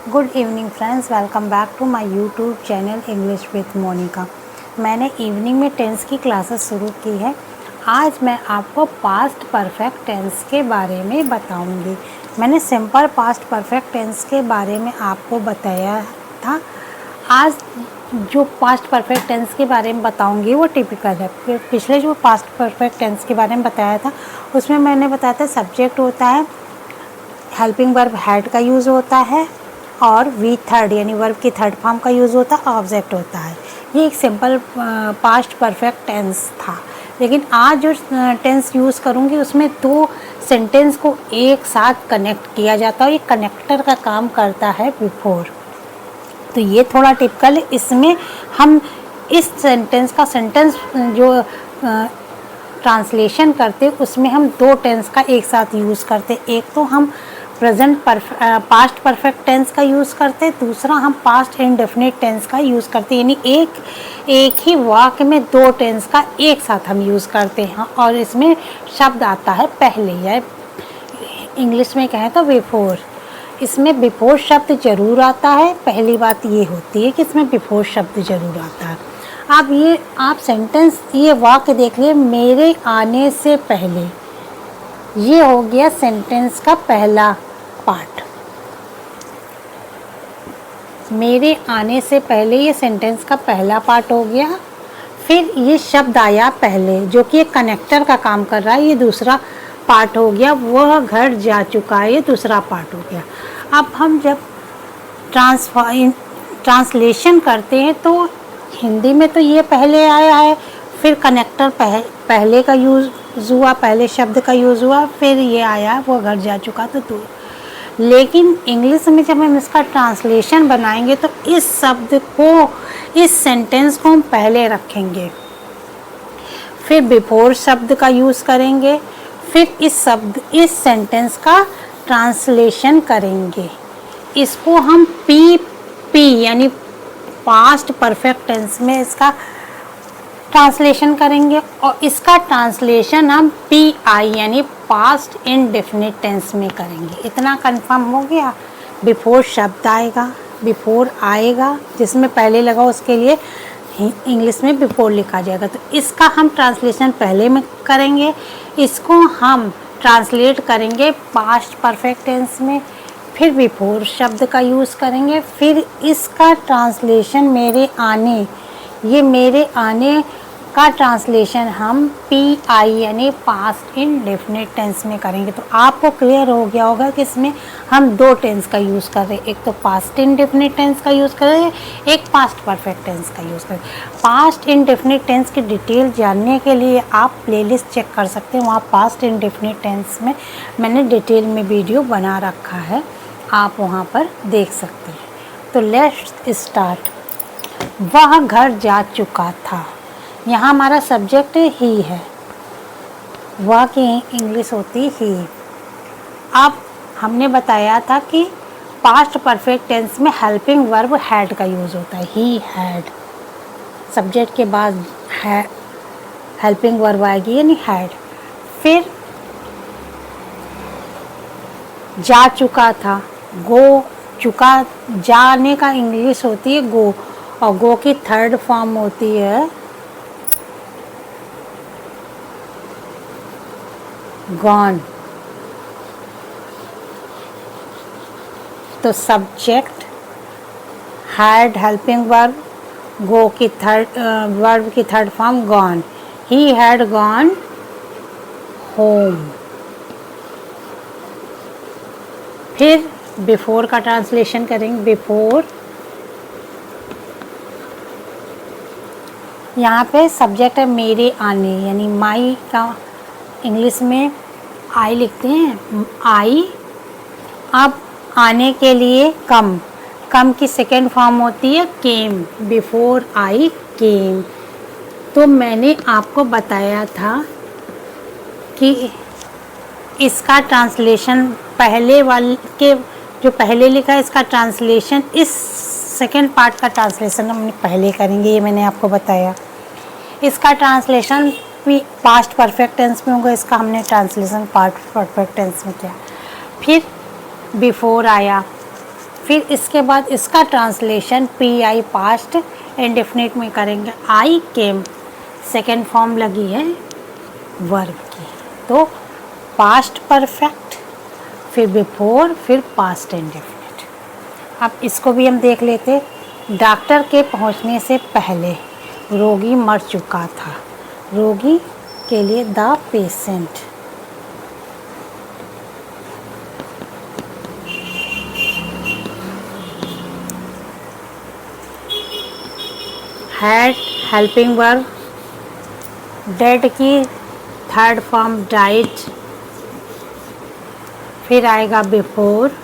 Good evening friends, welcome back to my YouTube channel English with Monica. मैंने evening में tense की classes शुरू की है। आज मैं आपको पास्ट परफेक्ट टेंस के बारे में बताऊंगी। मैंने सिंपल पास्ट परफेक्ट टेंस के बारे में आपको बताया था। आज जो पास्ट परफेक्ट टेंस के बारे में बताऊंगी वो टिपिकल है। फिर पिछले जो पास्ट परफेक्ट टेंस के बारे में बताया था उसमें मैंने बताया था सब्जेक्ट होता है, हेल्पिंग वर्ब हैड का यूज़ होता है और वी थर्ड यानी वर्ब की थर्ड फॉर्म का यूज़ होता है, ऑब्जेक्ट होता है। ये एक सिंपल पास्ट परफेक्ट टेंस था। लेकिन आज जो टेंस यूज़ करूँगी उसमें दो सेंटेंस को एक साथ कनेक्ट किया जाता है। ये कनेक्टर का काम करता है बिफोर। तो ये थोड़ा टिपिकल है। इसमें हम इस सेंटेंस का जो ट्रांसलेशन करते उसमें हम दो टेंस का एक साथ यूज़ करते। एक तो हम पास्ट परफेक्ट टेंस का यूज़ करते, दूसरा हम पास्ट इंडेफिनिट टेंस का यूज़ करते। यानी एक ही वाक्य में दो टेंस का एक साथ हम यूज़ करते हैं और इसमें शब्द आता है पहले, या इंग्लिश में कहें तो बिफोर। इसमें बिफोर शब्द ज़रूर आता है। पहली बात ये होती है कि इसमें बिफोर शब्द ज़रूर आता है। आप सेंटेंस ये वाक्य देख लिए, मेरे आने से पहले। ये हो गया सेंटेंस का पहला पार्ट। मेरे आने से पहले ये सेंटेंस का पहला पार्ट हो गया। फिर ये शब्द आया पहले जो कि एक कनेक्टर का काम कर रहा है, ये दूसरा पार्ट हो गया। वह घर जा चुका है, ये दूसरा पार्ट हो गया। अब हम जब ट्रांसलेशन करते हैं तो हिंदी में तो ये पहले आया है, फिर कनेक्टर पहले का यूज़ हुआ, पहले शब्द का यूज़ हुआ, फिर ये आया वो घर जा चुका तो लेकिन इंग्लिश में जब हम इसका ट्रांसलेशन बनाएंगे तो इस शब्द को, इस सेंटेंस को हम पहले रखेंगे, फिर बिफोर शब्द का यूज़ करेंगे, फिर इस सेंटेंस का ट्रांसलेशन करेंगे। इसको हम पी यानी पास्ट परफेक्ट टेंस में इसका ट्रांसलेशन करेंगे और इसका ट्रांसलेशन हम PI यानी पास्ट इंडेफिनिट टेंस में करेंगे। इतना कंफर्म हो गया। बिफोर शब्द आएगा, बिफोर आएगा, जिसमें पहले लगा उसके लिए इंग्लिश में बिफोर लिखा जाएगा। तो इसका हम ट्रांसलेशन पहले में करेंगे, इसको हम ट्रांसलेट करेंगे पास्ट परफेक्ट टेंस में, फिर बिफोर शब्द का यूज़ करेंगे, फिर इसका ट्रांसलेशन मेरे आने का ट्रांसलेशन हम PI यानी पास्ट इंडेफिनिट टेंस में करेंगे। तो आपको क्लियर हो गया होगा कि इसमें हम दो टेंस का यूज़ कर रहे हैं, एक तो पास्ट इंडेफिनिट टेंस का यूज़ कर रहे हैं, एक पास्ट परफेक्ट टेंस का यूज़ कर रहे हैं। पास्ट इंडेफिनिट टेंस की डिटेल जानने के लिए आप प्लेलिस्ट चेक कर सकते हैं। वहाँ पास्ट इंडेफिनिट टेंस में मैंने डिटेल में वीडियो बना रखा है, आप वहाँ पर देख सकते हैं। तो लेट्स स्टार्ट। वह घर जा चुका था। यहाँ हमारा सब्जेक्ट ही है, वह की इंग्लिश होती ही। अब हमने बताया था कि पास्ट परफेक्ट टेंस में हेल्पिंग वर्ब हैड का यूज़ होता है। ही हैड, सब्जेक्ट के बाद है हेल्पिंग वर्ब आएगी यानी हैड। फिर जा चुका था, गो चुका, जाने का इंग्लिश होती है गो और गो की थर्ड फॉर्म होती है गॉन। तो सब्जेक्ट हैड हेल्पिंग वर्ब, गो की वर्ब की third form gone. He had gone home. फिर बिफोर का ट्रांसलेशन करेंगे। बिफोर, यहाँ पे सब्जेक्ट है मेरे आने यानी माई का इंग्लिश में आई लिखते हैं, आई। अब आने के लिए कम की सेकेंड फॉर्म होती है केम। Before I came. तो मैंने आपको बताया था कि इसका ट्रांसलेशन पहले वाले के जो पहले लिखा है इसका ट्रांसलेशन, इस सेकेंड पार्ट का ट्रांसलेशन हम पहले करेंगे, ये मैंने आपको बताया। इसका ट्रांसलेशन भी पास्ट परफेक्ट टेंस में होगा, इसका हमने ट्रांसलेशन पास्ट परफेक्ट टेंस में किया। फिर बिफोर आया, फिर इसके बाद इसका translation P I past indefinite में करेंगे। आई केम सेकेंड फॉर्म लगी है वर्ब की, तो पास्ट परफेक्ट, फिर बिफोर, फिर पास्ट इंडेफिनिट। अब इसको भी हम देख लेते। डॉक्टर के पहुंचने से पहले रोगी मर चुका था। रोगी के लिए the patient, had helping verb, dead की थर्ड फॉर्म डाइड, फिर आएगा बिफोर।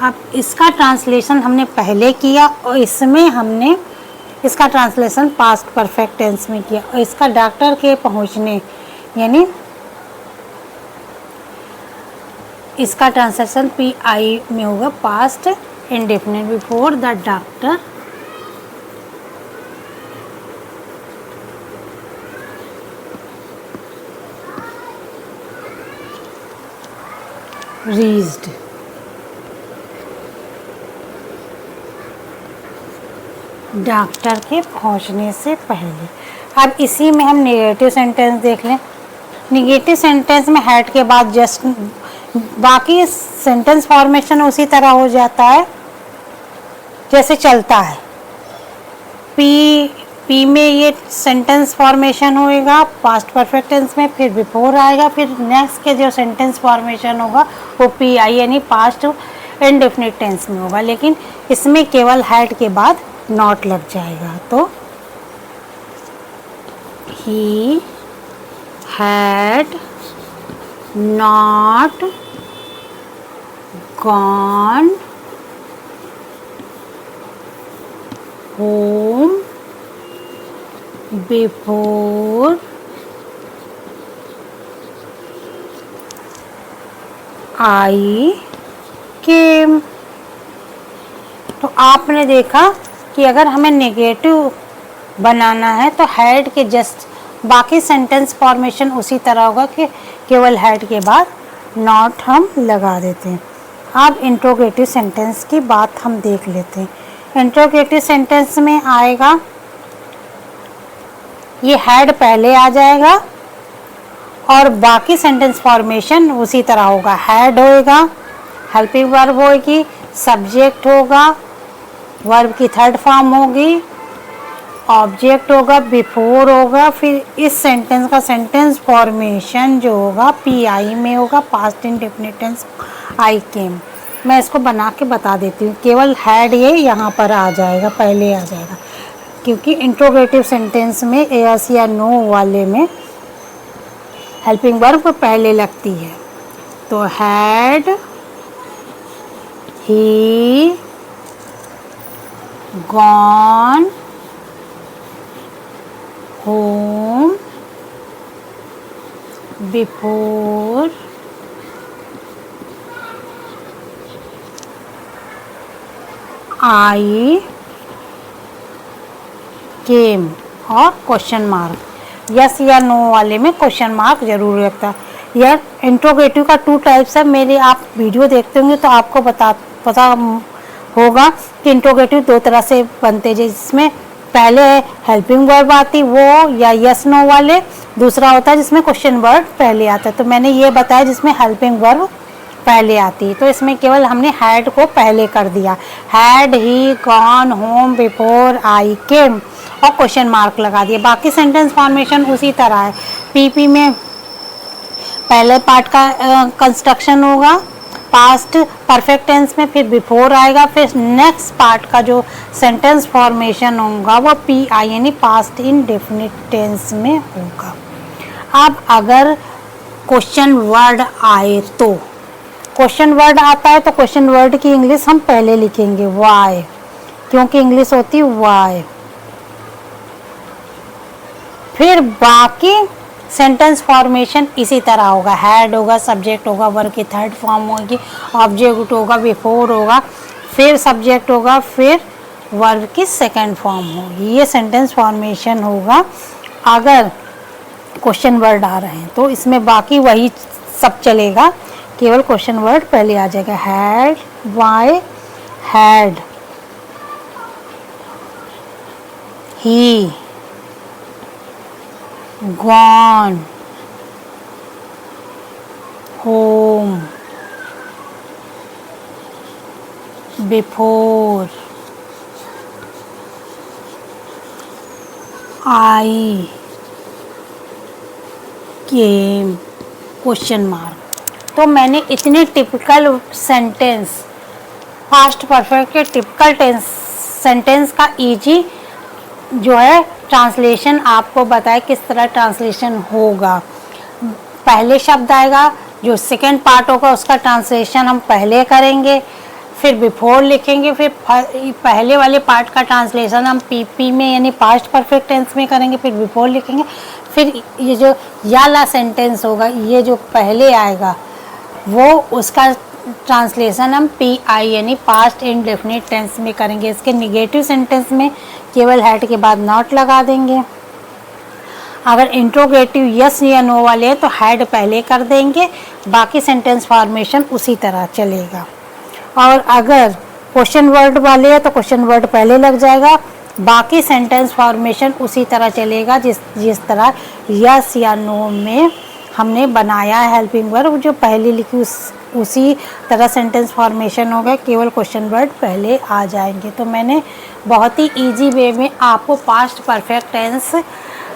अब इसका ट्रांसलेशन हमने पहले किया और इसमें हमने इसका ट्रांसलेशन पास्ट परफेक्ट टेंस में किया, और इसका डॉक्टर के पहुंचने यानी इसका ट्रांसलेशन पी आई में होगा past indefinite. Before the doctor reached, doctor के पहुंचने से पहले। अब इसी में हम नेगेटिव सेंटेंस देख लें। नेगेटिव सेंटेंस में हैड के बाद जस्ट, बाकी सेंटेंस फॉर्मेशन उसी तरह हो जाता है जैसे चलता है। पी में ये सेंटेंस फॉर्मेशन होएगा पास्ट परफेक्ट टेंस में, फिर बिफोर आएगा, फिर नेक्स्ट के जो सेंटेंस फॉर्मेशन होगा वो पी आई यानी पास्ट इंडेफिनिट टेंस में होगा, लेकिन इसमें केवल हैड के बाद नॉट लग जाएगा। तो he had not gone home before I came. तो आपने देखा कि अगर हमें नेगेटिव बनाना है तो हैड के जस्ट, बाकी सेंटेंस फॉर्मेशन उसी तरह होगा कि केवल हैड के बाद नॉट हम लगा देते हैं। अब इंट्रोगेटिव सेंटेंस की बात हम देख लेते हैं। इंट्रोगेटिव सेंटेंस में आएगा, ये हैड पहले आ जाएगा और बाकी सेंटेंस फॉर्मेशन उसी तरह होगा। हैड होएगा, हेल्पिंग वर्ब होगी, सब्जेक्ट होगा, वर्ब की थर्ड फॉर्म होगी, ऑब्जेक्ट होगा, बिफोर होगा, फिर इस सेंटेंस का सेंटेंस फॉर्मेशन जो होगा पी आई में होगा पास्ट इंडेफिनिट टेंस आई केम। मैं इसको बना के बता देती हूँ। केवल हैड ये यहाँ पर आ जाएगा, पहले आ जाएगा, क्योंकि इंट्रोगेटिव सेंटेंस में यस या नो वाले में हेल्पिंग वर्ब पहले लगती है। तो had he gone home before I came, और क्वेश्चन मार्क। यस या नो वाले में क्वेश्चन मार्क जरूर लगता है। यह इंट्रोगेटिव का 2 टाइप्स है। मेरे आप वीडियो देखते होंगे तो आपको पता होगा कि इंट्रोगेटिव 2 तरह से बनते हैं, जिसमें पहले हेल्पिंग वर्ब आती वो या यस नो वाले, दूसरा होता है जिसमें क्वेश्चन वर्ड पहले आता है। तो मैंने ये बताया जिसमें हेल्पिंग वर्ब पहले आती है, तो इसमें केवल हमने हैड को पहले कर दिया। Had he gone home before I came और क्वेश्चन मार्क लगा दिया। बाकी सेंटेंस फॉर्मेशन उसी तरह है। पीपी में पहले पार्ट का कंस्ट्रक्शन होगा पास्ट परफेक्ट टेंस में, फिर बिफोर आएगा, फिर नेक्स्ट पार्ट का जो सेंटेंस फॉर्मेशन होगा वो पी आई यानी पास्ट इंडेफिनिट टेंस में होगा। अब अगर क्वेश्चन वर्ड आए तो, क्वेश्चन वर्ड आता है तो क्वेश्चन वर्ड की इंग्लिश हम पहले लिखेंगे वाई, क्योंकि इंग्लिश होती है वाई। फिर बाकी सेंटेंस फॉर्मेशन इसी तरह होगा। हैड होगा, सब्जेक्ट होगा, वर्ब की थर्ड फॉर्म होगी, ऑब्जेक्ट होगा, बिफोर होगा, फिर सब्जेक्ट होगा, फिर वर्ब की सेकंड फॉर्म होगी। ये सेंटेंस फॉर्मेशन होगा अगर क्वेश्चन वर्ड आ रहे हैं। तो इसमें बाकी वही सब चलेगा केवल क्वेश्चन वर्ड पहले आ जाएगा। Had, why, had, he, gone, home, before, I, came, question mark. तो मैंने इतने टिपिकल सेंटेंस, पास्ट परफेक्ट के टिपिकल सेंटेंस का इजी जो है ट्रांसलेशन आपको बताया किस तरह ट्रांसलेशन होगा। पहले शब्द आएगा, जो सेकंड पार्ट होगा उसका ट्रांसलेशन हम पहले करेंगे, फिर बिफोर लिखेंगे, फिर पहले वाले पार्ट का ट्रांसलेशन हम पीपी में यानी पास्ट परफेक्ट टेंस में करेंगे, फिर बिफोर लिखेंगे, फिर ये जो याला सेंटेंस होगा, ये जो पहले आएगा वो उसका ट्रांसलेशन हम पी आई यानी पास्ट इंडेफिनिट टेंस में करेंगे। इसके निगेटिव सेंटेंस में केवल हैड के बाद नॉट लगा देंगे। अगर इंट्रोगेटिव यस या नो वाले हैं तो हैड पहले कर देंगे, बाकी सेंटेंस फॉर्मेशन उसी तरह चलेगा। और अगर क्वेश्चन वर्ड वाले हैं तो क्वेश्चन वर्ड पहले लग जाएगा, बाकी सेंटेंस फॉर्मेशन उसी तरह चलेगा जिस तरह यस या नो में हमने बनाया है हेल्पिंग वर्ब जो पहले लिखी उसी तरह सेंटेंस फॉर्मेशन होगा, केवल क्वेश्चन वर्ड पहले आ जाएंगे। तो मैंने बहुत ही इजी वे में आपको पास्ट परफेक्ट टेंस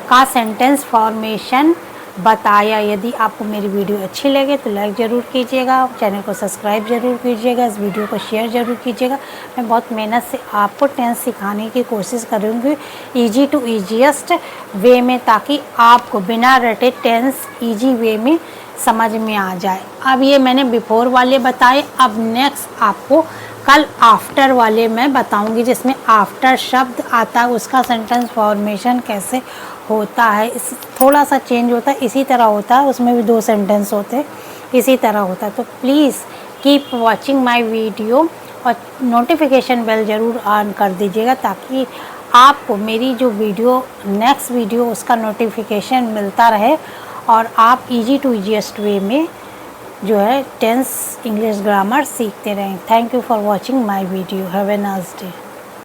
का सेंटेंस फॉर्मेशन बताया। यदि आपको मेरी वीडियो अच्छी लगे तो लाइक ज़रूर कीजिएगा, चैनल को सब्सक्राइब ज़रूर कीजिएगा, इस वीडियो को शेयर ज़रूर कीजिएगा। मैं बहुत मेहनत से आपको टेंस सिखाने की कोशिश करूँगी इजी टू ईजीएस्ट वे में, ताकि आपको बिना रटे टेंस इजी वे में समझ में आ जाए। अब ये मैंने बिफोर वाले बताए, अब नेक्स्ट आपको कल आफ्टर वाले मैं बताऊंगी, जिसमें आफ्टर शब्द आता है उसका सेंटेंस फॉर्मेशन कैसे होता है। इस थोड़ा सा चेंज होता है, इसी तरह होता है, उसमें भी 2 सेंटेंस होते हैं, इसी तरह होता है। तो please keep watching my video और नोटिफिकेशन बेल ज़रूर ऑन कर दीजिएगा, ताकि आपको मेरी जो वीडियो नेक्स्ट वीडियो उसका नोटिफिकेशन मिलता रहे और आप इजी टू ईजीएस्ट वे में जो है टेंस इंग्लिश ग्रामर सीखते रहें। Thank you for watching my video. Have a nice day.